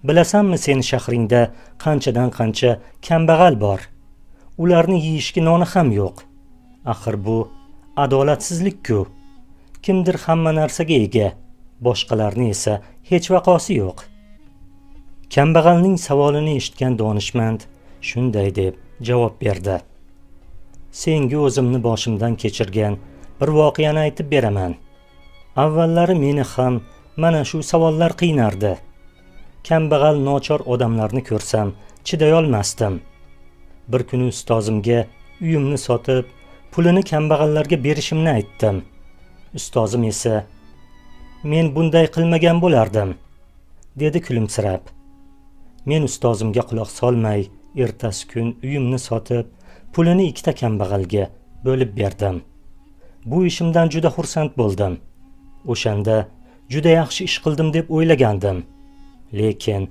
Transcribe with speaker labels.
Speaker 1: Bilasanmi seni shahringda qanchadan qancha kambag'al bor. Ularni yeyishga noni ham yo'q. Axir bu adolatsizlik-ku. Kimdir hamma narsaga ega, boshqalarni esa hech vaqosi yo'q. Kambag'alning savolini eshitgan donishmand shunday deb javob berdi. Senga o'zimni boshimdan kechirgan bir voqeani aytib beraman. Avvallari meni ham mana shu savollar qiynardi. Kambag'al nochor odamlarni ko'rsam chiday olmasdim. Bir kuni ustozimga uyimni sotib, pulini kambag'allarga berishimni aytdim. Ustozim esa men bunday qilmagan bo'lardim, dedi kulimsirab. Men ustozimga quloq solmay, ertasi kun uyimni sotib, pulini ikkita kambag'alga bo'lib berdim. Bu ishimdan juda xursand bo'ldim. O'shanda juda yaxshi ish qildim deb o'ylagandim. Lekin